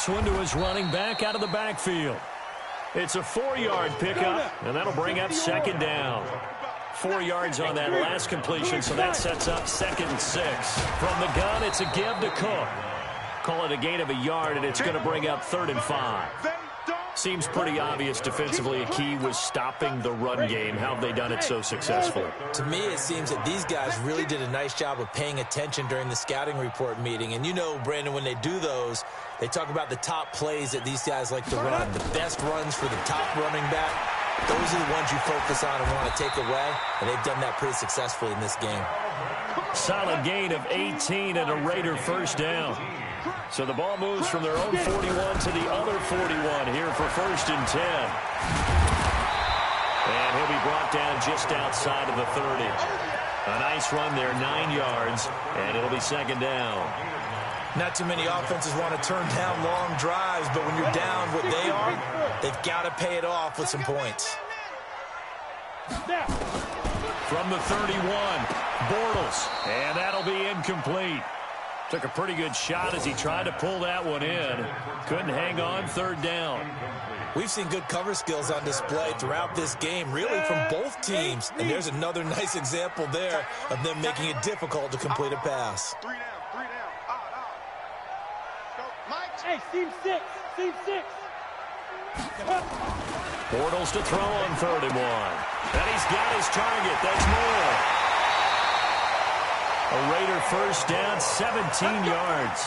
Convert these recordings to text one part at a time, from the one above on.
this one to his running back out of the backfield. It's a 4-yard pickup, and that'll bring up second down. 4 yards on that last completion, so that sets up 2nd and 6. From the gun, it's a give to Cook. Call it a gain of a yard, and it's going to bring up 3rd and 5. Seems pretty obvious defensively a key was stopping the run game. How have they done it so successfully? To me, it seems that these guys really did a nice job of paying attention during the scouting report meeting. And you know, Brandon, when they do those, they talk about the top plays that these guys like to run. The best runs for the top running back, those are the ones you focus on and want to take away. And they've done that pretty successfully in this game. Solid gain of 18 and a Raider first down. So the ball moves from their own 41 to the other 41 here for 1st and 10. And he'll be brought down just outside of the 30. A nice run there, 9 yards, and it'll be 2nd down. Not too many offenses want to turn down long drives, but when you're down what they are, they've got to pay it off with some points. From the 31, Bortles, and that'll be incomplete. Took a pretty good shot as he tried to pull that one in. Couldn't hang on, 3rd down. We've seen good cover skills on display throughout this game, really from both teams. And there's another nice example there of them making it difficult to complete a pass. 3 down, 3 down. Go, Mike. Hey, team 6, team 6. Bortles to throw on 3rd and 1. And he's got his target. That's more. A Raider first down, 17 yards.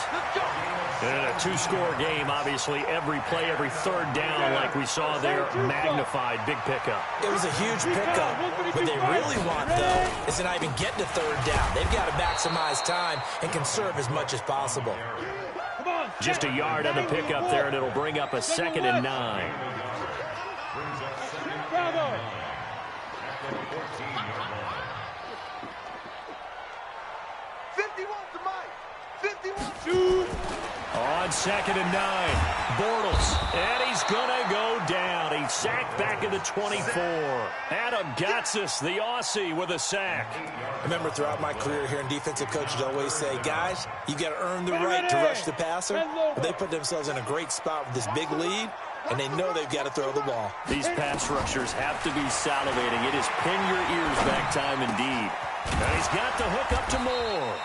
And a 2-score game, obviously. Every play, every 3rd down, like we saw there, magnified. Big pickup. It was a huge pickup. What they really want, though, is to not even get to 3rd down. They've got to maximize time and conserve as much as possible. Just a yard on the pickup there, and it'll bring up a 2nd and 9. Bravo. On 2nd and 9, Bortles, and he's going to go down. He's sacked back at the 24. Adam Gotsis, the Aussie, with a sack. I remember throughout my career here in defensive coaches always say, guys, you got to earn the right to rush the passer. But they put themselves in a great spot with this big lead, and they know they've got to throw the ball. These pass rushers have to be salivating. It is pin your ears back time indeed. And he's got the hook up to Moore.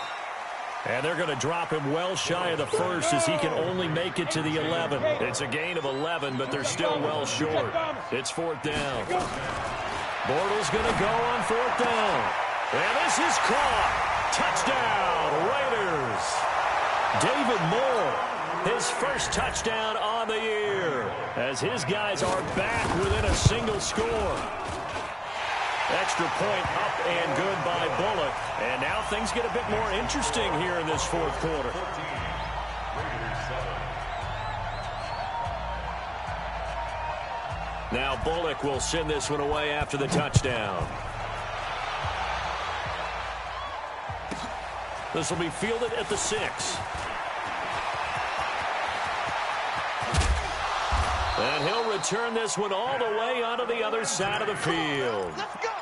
And they're going to drop him well shy of the 1st as he can only make it to the 11. It's a gain of 11, but they're still well short. It's 4th down. Bortles going to go on 4th down. And this is caught. Touchdown, Raiders. David Moore, his first touchdown on the year, as his guys are back within a single score. Extra point up and good by Bullock. And now things get a bit more interesting here in this 4th quarter. Now Bullock will send this one away after the touchdown. This will be fielded at the 6. And he'll return this one all the way onto the other side of the field.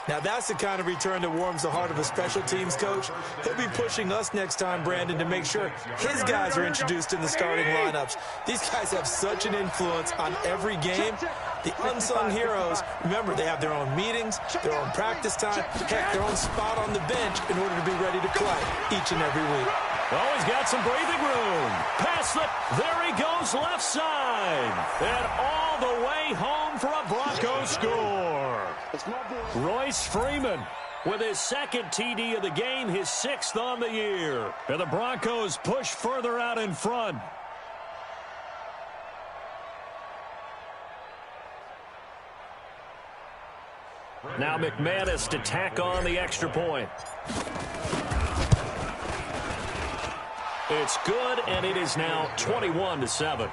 Now that's the kind of return that warms the heart of a special teams coach. He'll be pushing us next time, Brandon, to make sure his guys are introduced in the starting lineups. These guys have such an influence on every game. The unsung heroes, remember, they have their own meetings, their own practice time, heck, their own spot on the bench in order to be ready to play each and every week. Oh, he's got some breathing room. Pass slip. There he goes, left side. And all the way home for a Broncos score. Royce Freeman with his 2nd TD of the game, his 6th on the year. And the Broncos push further out in front. Now McManus to tack on the extra point. It's good, and it is now 21-7.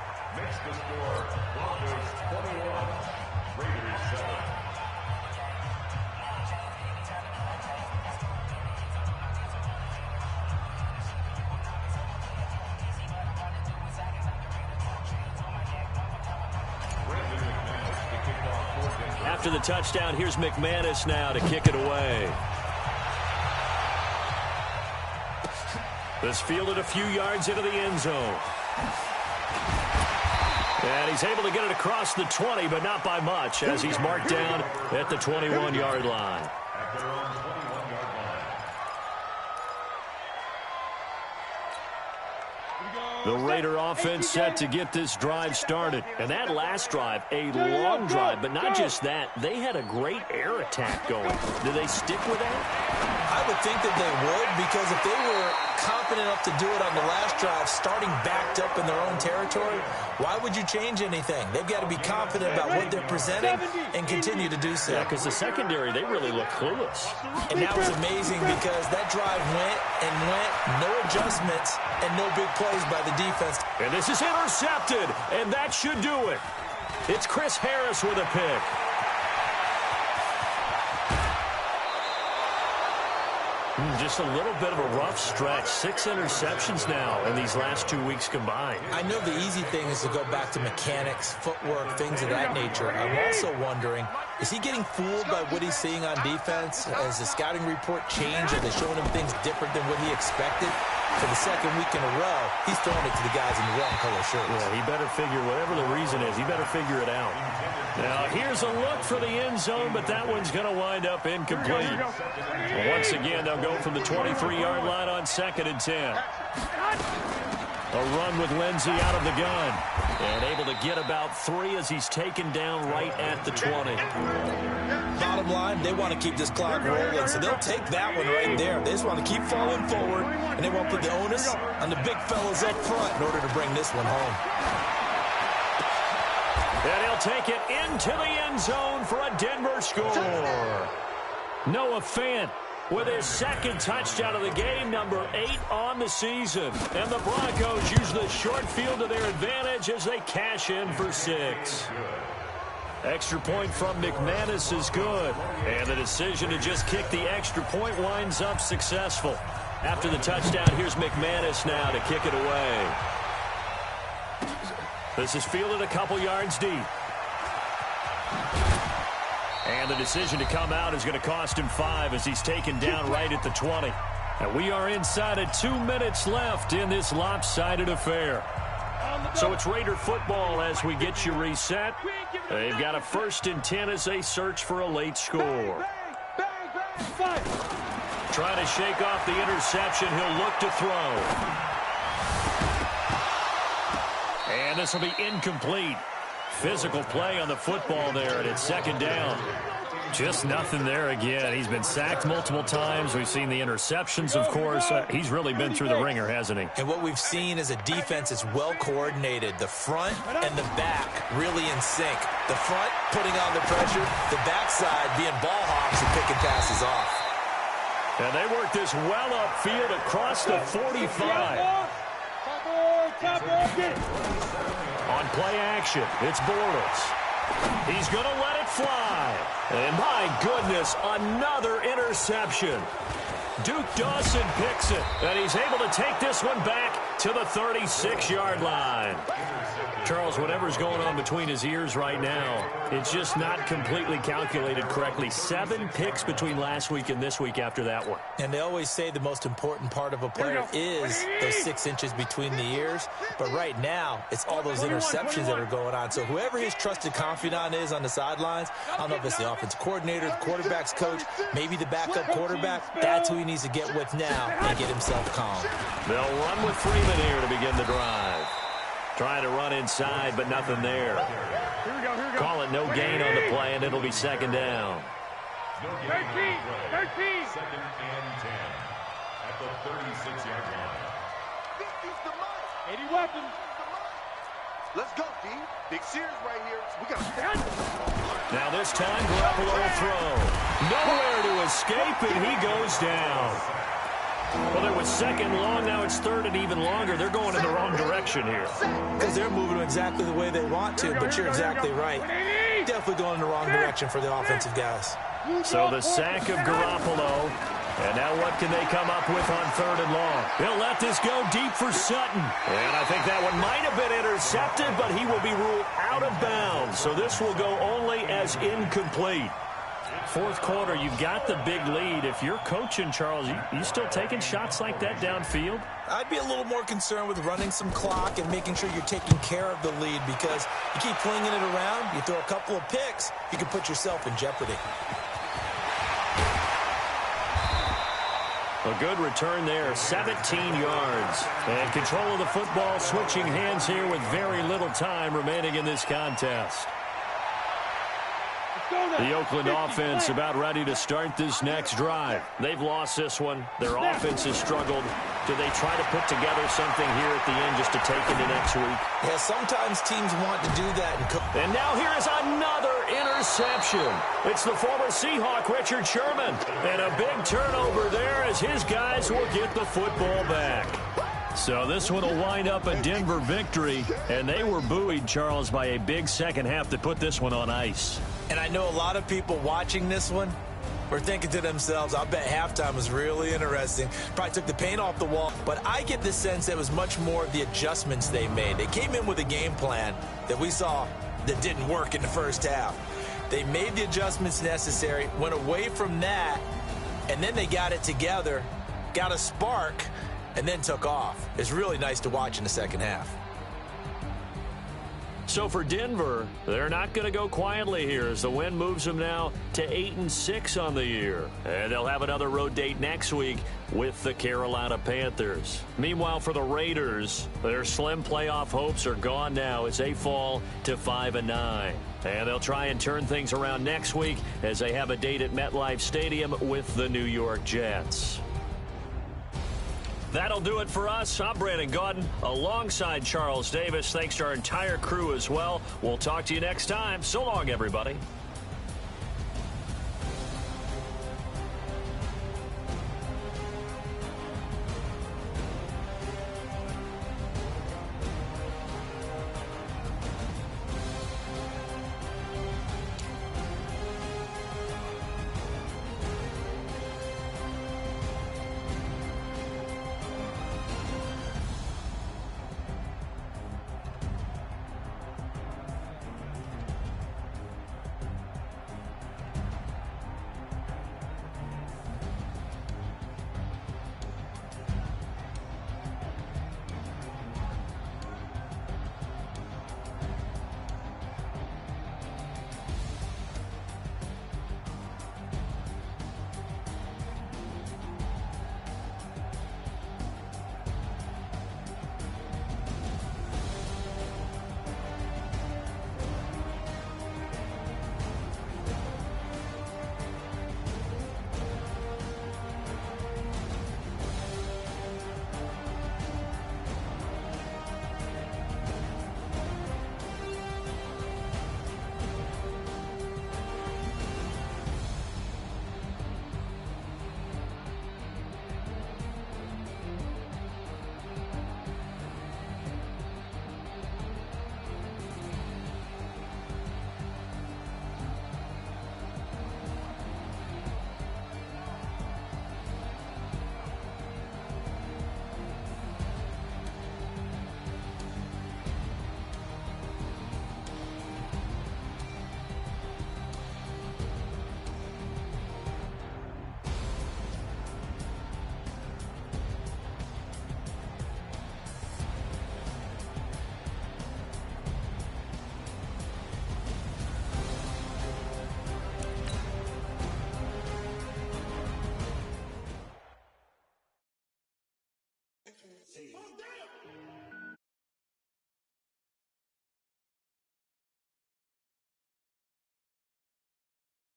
After the touchdown, here's McManus now to kick it away. This fielded a few yards into the end zone. And he's able to get it across the 20, but not by much, as he's marked down at the 21-yard line. The Raider offense set to get this drive started. And that last drive, a long drive, but not just that. They had a great air attack going. Do they stick with that? I would think that they would, because if they were confident enough to do it on the last drive, starting backed up in their own territory, why would you change anything? They've got to be confident about what they're presenting and continue to do so. Yeah, because the secondary, they really look clueless. And that was amazing because that drive went and went, no adjustments, and no big plays by the defense. And this is intercepted, and that should do it. It's Chris Harris with a pick. Just a little bit of a rough stretch. 6 interceptions now in these last 2 weeks combined. I know the easy thing is to go back to mechanics, footwork, things of that nature. I'm also wondering, is he getting fooled by what he's seeing on defense? Has the scouting report changed? Are they showing him things different than what he expected? For the second week in a row, he's throwing it to the guys in the wrong color shirts. Yeah, he better figure, whatever the reason is, he better figure it out. Now, here's a look for the end zone, but that one's going to wind up incomplete. Once again, they'll go from the 23-yard line on 2nd and 10. A run with Lindsey out of the gun. And able to get about 3 as he's taken down right at the 20. Bottom line, they want to keep this clock rolling, so they'll take that one right there. They just want to keep falling forward, and they want to put the onus on the big fellas up front in order to bring this one home. And he'll take it into the end zone for a Denver score. Noah Fant with his 2nd touchdown of the game, number 8 on the season. And the Broncos use the short field to their advantage as they cash in for 6. Extra point from McManus is good. And the decision to just kick the extra point winds up successful. After the touchdown, here's McManus now to kick it away. This is fielded a couple yards deep. And the decision to come out is going to cost him 5 as he's taken down right at the 20. And we are inside of 2 minutes left in this lopsided affair. So it's Raider football as we get you reset. They've got a 1st and 10 as they search for a late score. Trying to shake off the interception. He'll look to throw. And this will be incomplete. Physical play on the football there, and it's 2nd down. Just nothing there again. He's been sacked multiple times. We've seen the interceptions, of course. He's really been through the ringer, hasn't he? And what we've seen is a defense that's well coordinated. The front and the back really in sync. The front putting on the pressure, the backside being ball hawks and picking passes off. And they work this well upfield across the 45. On play action, it's Bortles. He's going to let it fly. And my goodness, another interception. Duke Dawson picks it, and he's able to take this one back to the 36-yard line. Charles, whatever's going on between his ears right now, it's just not completely calculated correctly. 7 picks between last week and this week after that one. And they always say the most important part of a player is those 6 inches between the ears. But right now, it's all those interceptions that are going on. So whoever his trusted confidant is on the sidelines, I don't know if it's the offensive coordinator, the quarterback's coach, maybe the backup quarterback, that's who he needs to get with now and get himself calm. They'll run with Freeman here to begin the drive. Trying to run inside, but nothing there. Here we go. Call it no gain on the play, and it'll be 2nd down. 13. 2nd and 10 at the 36-yard line. This is the money. 80 weapons. Let's go, D. Big Sears right here. We got to. Now this time, Garoppolo will throw. Nowhere to escape, and he goes down. Well, it was 2nd long. Now it's 3rd and even longer. They're going in the wrong direction here. Because they're moving exactly the way they want to, but you're exactly right. Definitely going in the wrong direction for the offensive guys. So the sack of Garoppolo. And now what can they come up with on 3rd and long? They'll let this go deep for Sutton. And I think that one might have been intercepted, but he will be ruled out of bounds. So this will go only as incomplete. Fourth quarter, you've got the big lead. If you're coaching, Charles, you still taking shots like that downfield? I'd be a little more concerned with running some clock and making sure you're taking care of the lead, because you keep flinging it around, you throw a couple of picks, you can put yourself in jeopardy. A good return there, 17 yards. And control of the football, switching hands here with very little time remaining in this contest. The Oakland offense about ready to start this next drive. They've lost this one. Their offense has struggled. Do they try to put together something here at the end just to take into next week? Yeah, sometimes teams want to do that. And now here is another interception. It's the former Seahawk, Richard Sherman. And a big turnover there as his guys will get the football back. So this one will wind up a Denver victory. And they were buoyed, Charles, by a big second half that put this one on ice. And I know a lot of people watching this one were thinking to themselves, I bet halftime was really interesting. Probably took the paint off the wall. But I get the sense it was much more of the adjustments they made. They came in with a game plan that we saw that didn't work in the first half. They made the adjustments necessary, went away from that, and then they got it together, got a spark, and then took off. It's really nice to watch in the second half. So for Denver, they're not going to go quietly here as the win moves them now to 8-6 on the year. And they'll have another road date next week with the Carolina Panthers. Meanwhile, for the Raiders, their slim playoff hopes are gone now as they fall to 5-9. And they'll try and turn things around next week as they have a date at MetLife Stadium with the New York Jets. That'll do it for us. I'm Brandon Gaudin alongside Charles Davis. Thanks to our entire crew as well. We'll talk to you next time. So long, everybody.